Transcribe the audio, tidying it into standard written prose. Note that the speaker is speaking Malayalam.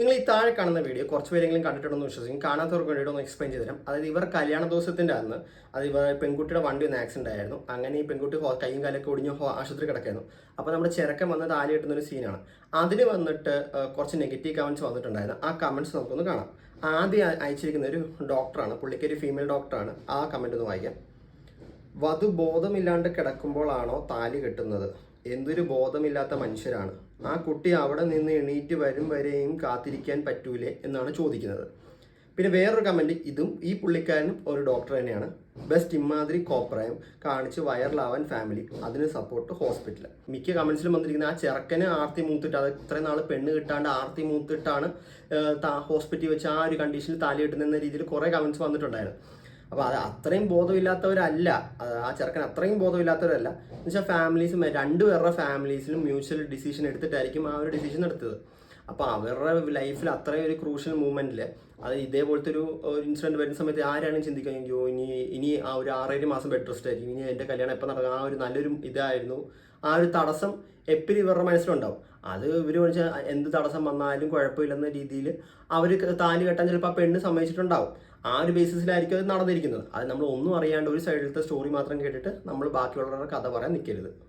നിങ്ങൾ ഈ താഴെ കാണുന്ന വീഡിയോ കുറച്ച് പേരെങ്കിലും കണ്ടിട്ടുണ്ടെന്ന് വിശ്വസിക്കും. കാണാത്തവർക്ക് വേണ്ടിയിട്ട് ഒന്ന് എക്സ്പ്ലെയിൻ ചെയ്ത് തരാം. അതായത് ഇവർ കല്യാണ ദിവസത്തിൻ്റെ അന്ന് ഇവർ പെൺകുട്ടിയുടെ വണ്ടി ഒന്ന് ആക്സിഡന്റ് ആയിരുന്നു. അങ്ങനെ ഈ പെൺകുട്ടി കൈയും കാലൊക്കെ ഒടിഞ്ഞ് ആശുപത്രി കിടക്കായിരുന്നു. അപ്പോൾ നമ്മുടെ ചെറുക്കൻ വന്ന് താലി കെട്ടുന്ന ഒരു സീനാണ്. അതിന് വന്നിട്ട് കുറച്ച് നെഗറ്റീവ് കമൻറ്റ്സ് വന്നിട്ടുണ്ടായിരുന്നു. ആ കമൻറ്റ്സ് നമുക്കൊന്ന് കാണാം. ആദ്യം അയച്ചിരിക്കുന്ന ഒരു ഡോക്ടറാണ്, പുള്ളിക്കൊരു ഫീമെയിൽ ഡോക്ടറാണ്. ആ കമൻറ്റ് ഒന്ന് വായിക്കാം. വധു ബോധമില്ലാണ്ട് കിടക്കുമ്പോഴാണോ താലി കെട്ടുന്നത്? എന്തൊരു ബോധമില്ലാത്ത മനുഷ്യരാണ്. ആ കുട്ടി അവിടെ നിന്ന് എണീറ്റ് വരും വരെയും കാത്തിരിക്കാൻ പറ്റൂലേ എന്നാണ് ചോദിക്കുന്നത്. പിന്നെ വേറൊരു കമൻറ്റ്, ഇതും ഈ പുള്ളിക്കാരനും ഒരു ഡോക്ടർ തന്നെയാണ്. ബെസ്റ്റ് ഇമാതിരി കോപ്രായം കാണിച്ച് വൈറലാവാൻ ഫാമിലി, അതിന് സപ്പോർട്ട് ഹോസ്പിറ്റൽ. മിക്ക കമൻസിലും വന്നിരിക്കുന്നത് ആ ചെറുക്കനെ ആർത്തി മൂത്തിട്ട്, അത് ഇത്രയും നാൾ പെണ്ണ് കിട്ടാണ്ട് ആർത്തി മൂത്തിട്ടാണ് ഹോസ്പിറ്റലിൽ വെച്ച് ആ ഒരു കണ്ടീഷനിൽ താലി കെട്ടുന്ന രീതിയിൽ കുറേ കമൻസ് വന്നിട്ടുണ്ടായിരുന്നു. അപ്പോൾ അത് അത്രയും ബോധമില്ലാത്തവരല്ല, ആ ചെറുക്കൻ അത്രയും ബോധമില്ലാത്തവരല്ല എന്ന് വെച്ചാൽ ഫാമിലീസും രണ്ടുപേരുടെ ഫാമിലീസിലും മ്യൂച്വൽ ഡിസിഷൻ എടുത്തിട്ടായിരിക്കും ആ ഒരു ഡിസിഷൻ എടുത്തത്. അപ്പോൾ അവരുടെ ലൈഫിൽ അത്രയും ഒരു ക്രൂഷ്യൽ മൂമെൻറ്റിൽ അത് ഇതേപോലത്തെ ഒരു ഇൻസിഡൻറ്റ് വരുന്ന സമയത്ത് ആരാണ് ചിന്തിക്കുകയോ ഇനി ആ ഒരു 6-7 മാസം ബെഡ് റെസ്റ്റ് ആയിരിക്കും, ഇനി എൻ്റെ കല്യാണം എപ്പോൾ നടക്കും, ആ ഒരു നല്ലൊരു ഇതായിരുന്നു. ആ ഒരു തടസ്സം എപ്പോഴും ഇവരുടെ മനസ്സിലുണ്ടാവും. അത് ഇവർ വിളിച്ചാൽ എന്ത് തടസ്സം വന്നാലും കുഴപ്പമില്ലെന്ന രീതിയിൽ അവർ താലി കെട്ടാൻ ചിലപ്പോൾ ആ പെണ്ണ് സമ്മതിച്ചിട്ടുണ്ടാവും. ആ ഒരു ബേസിസിലായിരിക്കും അത് നടന്നിരിക്കുന്നത്. അത് നമ്മൾ ഒന്നും അറിയാണ്ട് ഒരു സൈഡിലത്തെ സ്റ്റോറി മാത്രം കേട്ടിട്ട് നമ്മൾ ബാക്കിയുള്ളവരുടെ കഥ പറയാൻ നിൽക്കരുത്.